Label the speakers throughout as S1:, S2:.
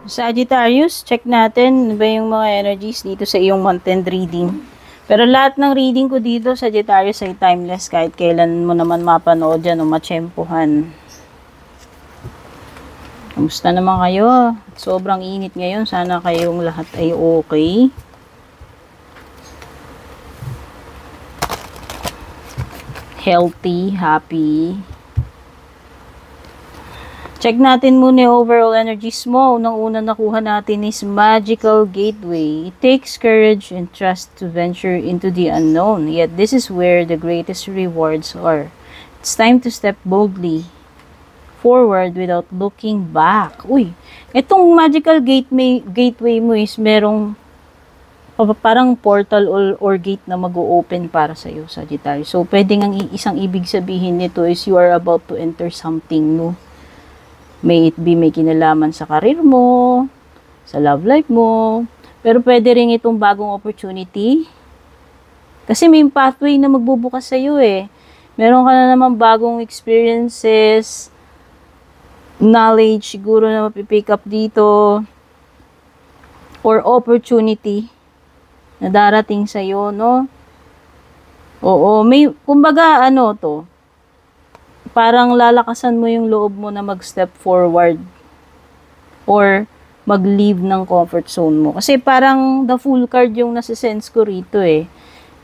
S1: Sagittarius, check natin ano ba yung mga energies dito sa iyong month end reading. Pero lahat ng reading ko dito, Sagittarius, ay timeless kahit kailan mo naman mapanood yan o matsyempohan. Kamusta naman kayo? Sobrang init ngayon. Sana kayong lahat ay okay. Healthy, happy. Check natin muna yung overall energies mo. Unang-una nakuha natin is Magical Gateway. It takes courage and trust to venture into the unknown. Yet this is where the greatest rewards are. It's time to step boldly forward without looking back. Uy, itong Magical Gateway mo is merong parang portal or gate na mag-o-open para sa iyo, Sagittarius. So, pwedeng ang isang ibig sabihin nito is you are about to enter something new. May it be may kinalaman sa karir mo, sa love life mo, pero pwede rin itong bagong opportunity. Kasi may pathway na magbubukas sa iyo eh. Meron ka na naman bagong experiences, knowledge siguro na mapipick up dito, or opportunity na darating sa iyo, no? Oo, may, kumbaga ano to, parang lalakasan mo yung loob mo na mag-step forward or mag-leave ng comfort zone mo. Kasi parang the Fool card yung nasa-sense ko rito eh.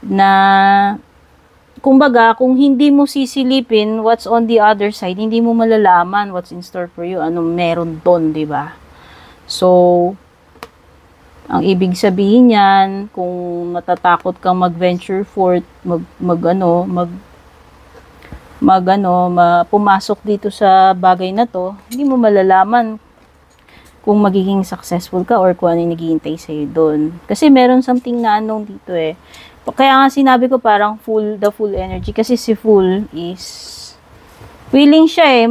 S1: Na, kumbaga, kung hindi mo sisilipin what's on the other side, hindi mo malalaman what's in store for you. Anong meron doon, di ba? So, ang ibig sabihin yan, kung natatakot kang mag-venture forth, pumasok dito sa bagay na to, hindi mo malalaman kung magiging successful ka or kung ano yung naghihintay sa'yo doon. Kasi meron something na unknown dito eh. Kaya nga sinabi ko parang the full energy. Kasi si Fool is willing siya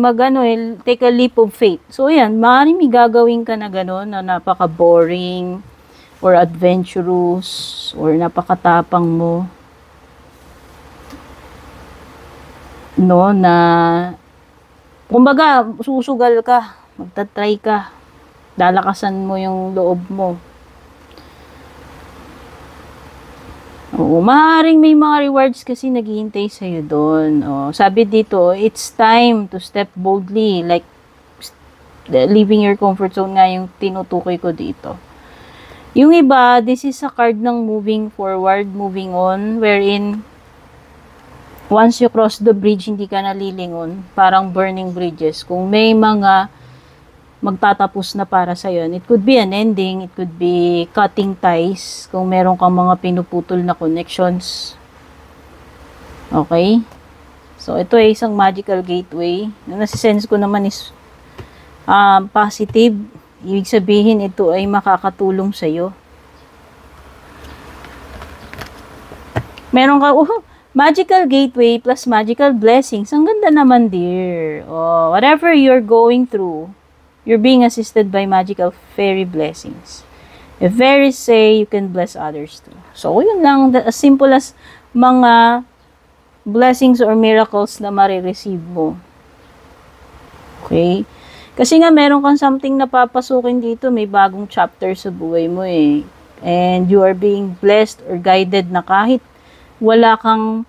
S1: take a leap of faith. So yan, maaaring may gagawin ka na gano'n na napaka-boring or adventurous or napakatapang mo. No, na kumbaga susugal ka, magta-try ka, lalakasan mo yung loob mo. Oo, maaaring may mga rewards kasi naghihintay sa'yo doon. Oh, sabi dito, it's time to step boldly, like leaving your comfort zone nga yung tinutukoy ko dito. Yung iba, this is a card ng moving forward, moving on, wherein once you cross the bridge, hindi ka nalilingon. Parang burning bridges. Kung may mga magtatapos na para sa'yo, it could be an ending, it could be cutting ties, kung meron kang mga pinuputol na connections. Okay? So, ito ay isang magical gateway. Yung nasisense ko naman is positive. Ibig sabihin, ito ay makakatulong sa'yo. Meron ka, magical gateway plus magical blessings. Ang ganda naman, dear. Oh, whatever you're going through, you're being assisted by magical fairy blessings. If fairies say, you can bless others too. So, yun lang. As simple as mga blessings or miracles na marireceive mo. Okay? Kasi nga, meron kang something na papasukin dito. May bagong chapter sa buhay mo eh. And you are being blessed or guided na kahit wala kang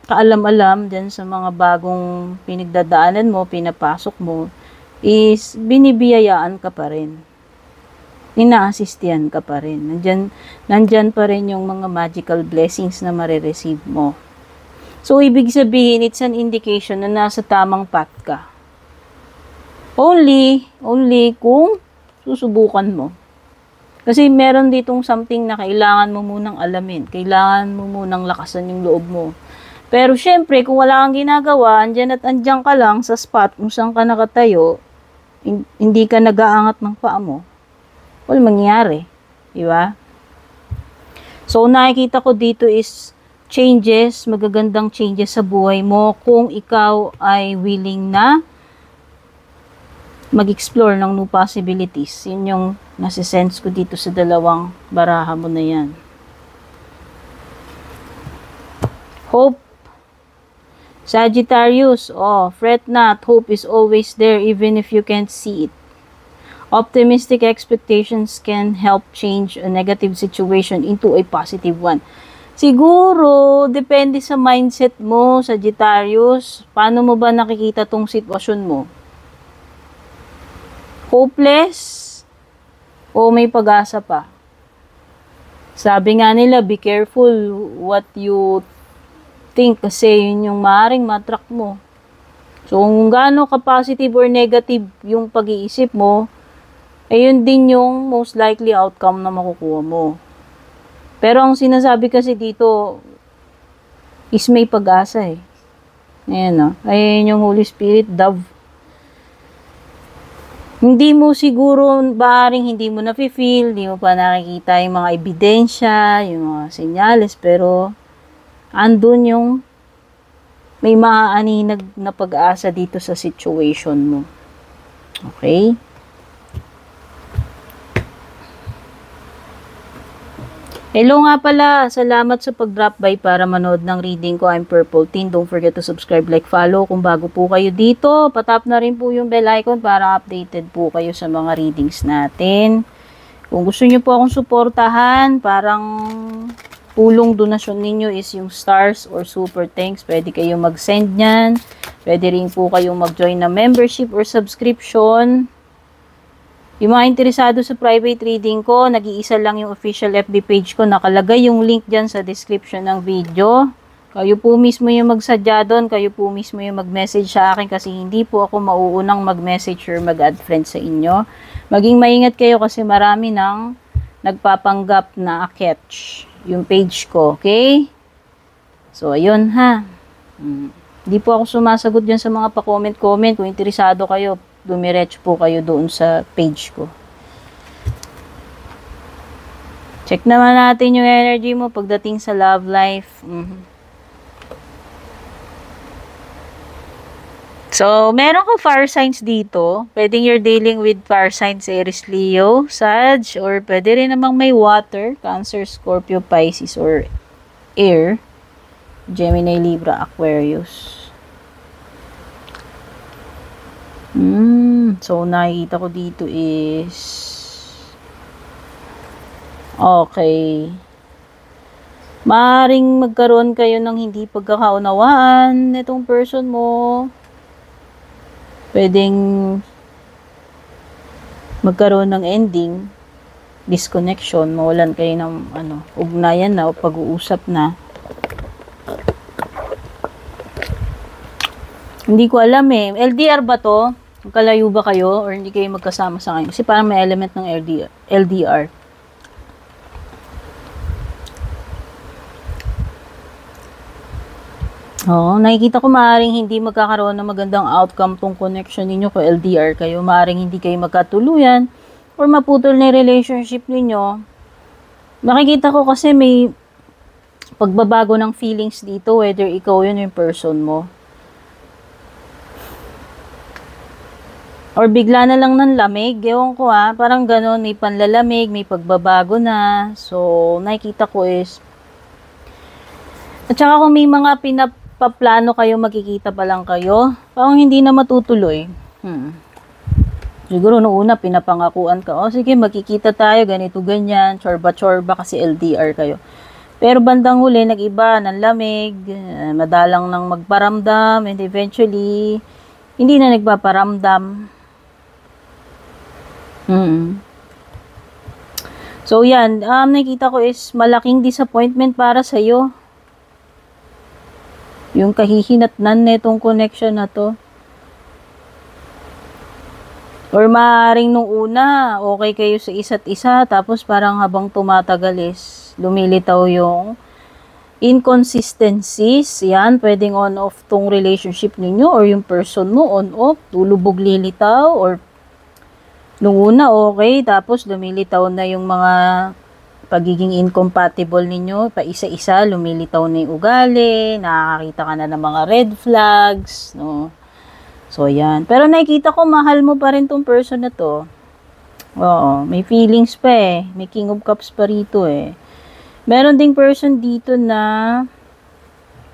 S1: kaalam-alam dyan sa mga bagong pinagdadaanan mo, pinapasok mo, is binibiyayaan ka pa rin. Ina-assistian ka pa rin. Nandyan pa rin yung mga magical blessings na marireceive mo. So, ibig sabihin, it's an indication na nasa tamang path ka. Only kung susubukan mo. Kasi meron ditong something na kailangan mo munang alamin. Kailangan mo munang lakasan yung loob mo. Pero syempre, kung wala kang ginagawa, andyan at andyan ka lang sa spot kung saan ka nakatayo, hindi ka nag-aangat ng paa mo, walang mangyayari. Diba? So, nakikita ko dito is changes, magagandang changes sa buhay mo kung ikaw ay willing na mag-explore ng new possibilities. Yun yung nasisense ko dito sa dalawang baraha mo na yan. Hope. Sagittarius, fret not. Hope is always there even if you can't see it. Optimistic expectations can help change a negative situation into a positive one. Siguro, depende sa mindset mo, Sagittarius. Paano mo ba nakikita tong sitwasyon mo? Hopeless? O may pag-asa pa? Sabi nga nila, be careful what you think kasi yun yung maaaring matrak mo. So, kung gaano ka positive or negative yung pag-iisip mo, ayun din yung most likely outcome na makukuha mo. Pero ang sinasabi kasi dito is may pag-asa eh. Ayan o. Ayun yung Holy Spirit, dove. Hindi mo siguro, baharing hindi mo na-feel, hindi mo pa nakikita yung mga ebidensya, yung mga senyales, pero andun yung may maaaninag na pag-asa dito sa situation mo. Okay? Hello nga pala, salamat sa pag-drop by para manood ng reading ko. I'm Purple Teen. Don't forget to subscribe, like, follow. Kung bago po kayo dito, patap na rin po yung bell icon para updated po kayo sa mga readings natin. Kung gusto niyo po akong suportahan, parang tulong donasyon ninyo is yung stars or super thanks. Pwede kayong mag-send nyan. Pwede rin po kayong mag-join na membership or subscription. Yung mga interesado sa private reading ko, nag-iisa lang yung official FB page ko. Nakalagay yung link dyan sa description ng video. Kayo po mismo yung magsadya doon. Kayo po mismo yung mag-message sa akin kasi hindi po ako mauunang mag-message or mag-add friends sa inyo. Maging maingat kayo kasi marami nang nagpapanggap na catch yung page ko. Okay? So, ayun ha. Hindi po ako sumasagot dyan sa mga pa-comment-comment. Kung interesado kayo, dumiretso po kayo doon sa page ko. Check naman natin yung energy mo pagdating sa love life. So, meron ko fire signs dito. Pwedeng you're dealing with fire signs, Aries, Leo, Sag, or pwede rin namang may water, Cancer, Scorpio, Pisces, or air, Gemini, Libra, Aquarius. So, nakikita ko dito is okay. Maaring magkaroon kayo ng hindi pagkakaunawaan nitong person mo. Pwedeng magkaroon ng ending, disconnection, mawalan kayo ng ugnayan na o pag-uusap na. Hindi ko alam eh. LDR ba to? Kalayo ba kayo? Or hindi kayo magkasama sa ngayon? Kasi parang may element ng LDR. Oo, nakikita ko maaaring hindi magkakaroon ng magandang outcome tong connection ninyo kung LDR kayo. Maaaring hindi kayo magkatuluyan or maputol na relationship ninyo. Makikita ko kasi may pagbabago ng feelings dito, whether ikaw yun yung person mo. Or bigla na lang ng lamig. Ewan ko parang gano'n. May panlalamig, may pagbabago na. So, nakikita ko is at saka kung may mga pinapaplano kayo, makikita pa lang kayo, parang hindi na matutuloy. Siguro noong una, pinapangakuan ka. O sige, magkikita tayo, ganito, ganyan. Chorba-chorba kasi LDR kayo. Pero bandang huli, nag-iba ng lamig, madalang nang magparamdam, and eventually, hindi na nagpaparamdam. So, yan. Nakikita ko is malaking disappointment para sa'yo. Yung kahihinatnan netong connection na to. Or maaaring nung una, okay kayo sa isa't isa, tapos parang habang tumatagal is lumilitaw yung inconsistencies. Yan, pwedeng on-off tong relationship ninyo or yung person mo on-off, tulubog lilitaw, or nung una okay, tapos lumilitaw na yung mga pagiging incompatible ninyo, pa isa-isa, lumilitaw na yung ugali, nakakita ka na ng mga red flags, no? So, yan. Pero nakikita ko, mahal mo pa rin tong person na to. Oo, may feelings pa eh. May King of Cups pa rito eh. Meron ding person dito na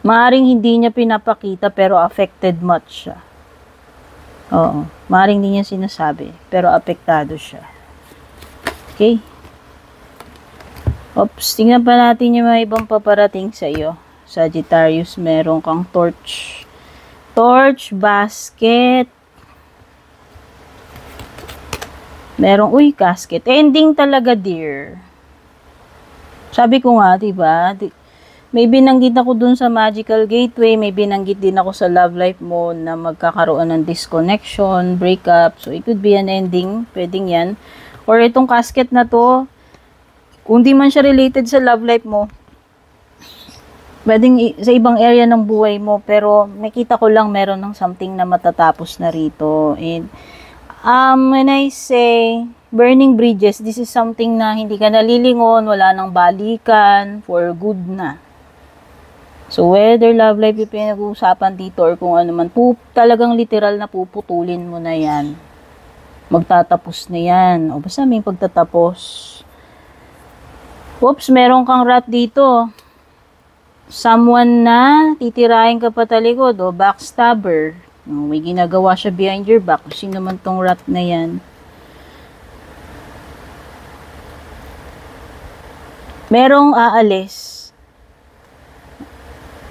S1: maaring hindi niya pinapakita pero affected much siya. Oo. Maring din niya sinasabi. Pero apektado siya. Okay? Oops. Tingnan pa natin yung mga ibang paparating sa iyo. Sagittarius, meron kang torch. Torch, basket. Merong, casket. Ending talaga, dear. Sabi ko nga, diba? May binanggit ako dun sa Magical Gateway. May binanggit din ako sa love life mo na magkakaroon ng disconnection, breakup. So, it could be an ending. Pwedeng yan. Or itong casket na to, kung di man siya related sa love life mo, pwedeng sa ibang area ng buhay mo. Pero, nakita ko lang meron ng something na matatapos na rito. And, when I say burning bridges, this is something na hindi ka nalilingon, wala nang balikan, for good na. So, whether love life yung pinag-uusapan dito or kung ano man, talagang literal na puputulin mo na yan. Magtatapos na yan. O basta may pagtatapos. Oops, meron kang rat dito. Someone na titirahin ka pa talikod o backstabber. May ginagawa siya behind your back. Sino man tong rat na yan. Merong aalis.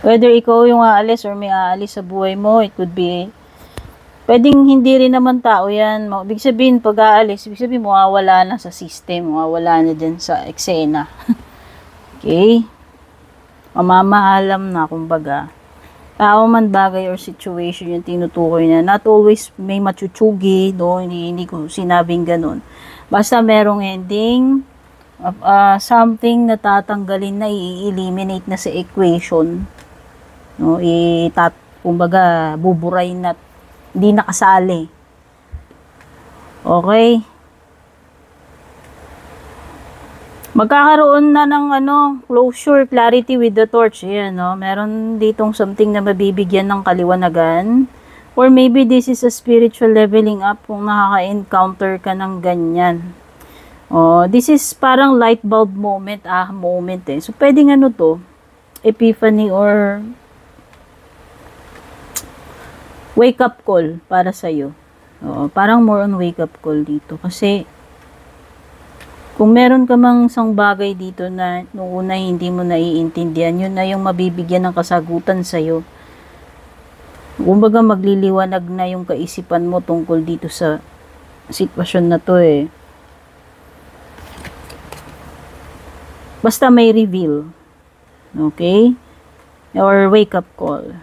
S1: Whether ikaw yung aalis or may aalis sa buhay mo, it could be, pwedeng hindi rin naman tao yan. Ibig sabihin, pag aalis, ibig sabihin, mawawala na sa system, mawawala na din sa eksena. Okay? Mamamaalam na, kumbaga. Tao man, bagay or situation yung tinutukoy na. Not always may machuchugi, no? Hindi ko sinabing ganun. Basta merong ending, something na tatanggalin na, i-eliminate na sa equation. No? Kumbaga, buburay na, hindi nakasali. Okay? Magkakaroon na ng closure, clarity with the torch. Ayan, no? Meron ditong something na mabibigyan ng kaliwanagan. Or maybe this is a spiritual leveling up kung nakaka-encounter ka ng ganyan. This is parang light bulb moment, moment eh. So, pwedeng to, epiphany or wake up call para sa'yo. Parang more on wake up call dito. Kasi, kung meron ka mang isang bagay dito na nung una hindi mo naiintindihan, yun na yung mabibigyan ng kasagutan sa'yo. Kumbaga magliliwanag na yung kaisipan mo tungkol dito sa sitwasyon na to eh. Basta may reveal. Okay? Or wake up call.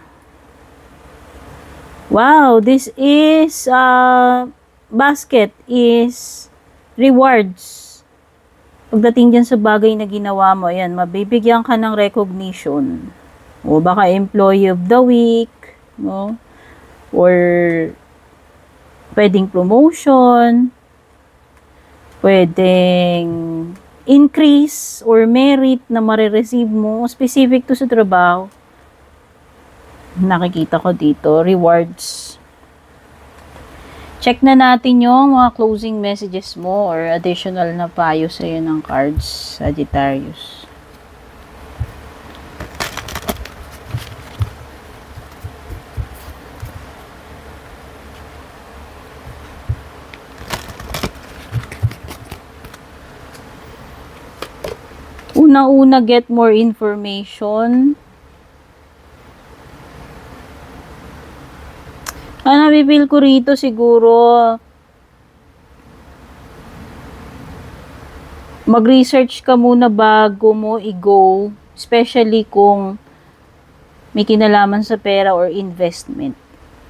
S1: Wow, this is basket is rewards. Pagdating dyan sa bagay na ginawa mo, ayan, mabibigyan ka ng recognition. O baka employee of the week, no? Or pwedeng promotion, pwedeng increase or merit na marireceive mo, specific to sa trabaho. Nakikita ko dito, rewards. Check na natin yung mga closing messages mo or additional na payo sa iyo ng cards, Sagittarius. Una-una, get more information. Nabibili ko rito siguro mag-research ka muna bago mo i-go, especially kung may kinalaman sa pera or investment.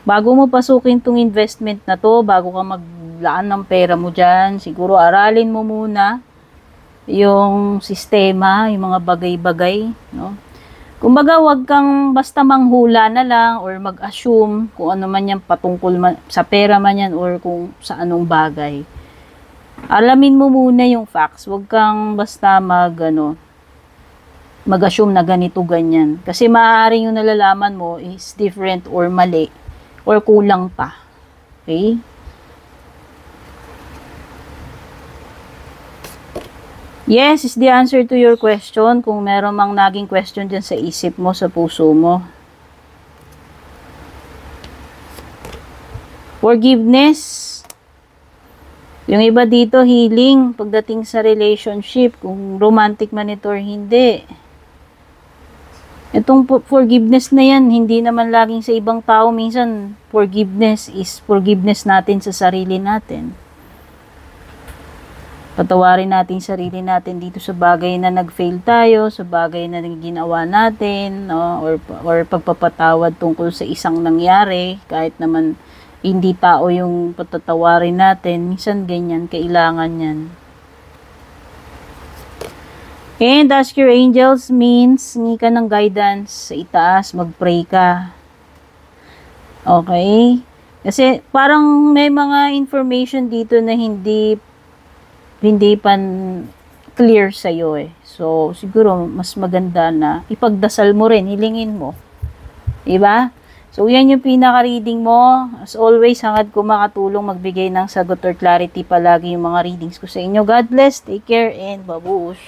S1: Bago mo pasukin tong investment na to, bago ka maglaan ng pera mo dyan, siguro aralin mo muna yung sistema, yung mga bagay-bagay, no? Kumbaga, wag kang basta manghula na lang or mag-assume kung ano man yan patungkol sa pera man yan or kung sa anong bagay. Alamin mo muna yung facts. Wag kang basta mag-assume na ganito, ganyan. Kasi maaaring yung nalalaman mo is different or mali or kulang pa. Okay? Yes, is the answer to your question. Kung meron mang naging question dyan sa isip mo, sa puso mo. Forgiveness. Yung iba dito, healing. Pagdating sa relationship, kung romantic man ito or hindi. Itong forgiveness na yan, hindi naman laging sa ibang tao. Minsan, forgiveness is forgiveness natin sa sarili natin. Patawarin natin sarili natin dito sa bagay na nag-fail tayo, sa bagay na ginawa natin, no? Or pagpapatawad tungkol sa isang nangyari, kahit naman hindi tao yung patatawarin natin. Minsan ganyan, kailangan yan. And ask your angels means hingi ka ng guidance sa itaas, mag-pray ka. Okay? Kasi parang may mga information dito na hindi pan clear sa'yo eh. So, siguro mas maganda na ipagdasal mo rin, hilingin mo. Diba? So, yan yung pinaka-reading mo. As always, hangad ko makatulong magbigay ng sagot or clarity palagi yung mga readings ko sa inyo. God bless, take care, and babush!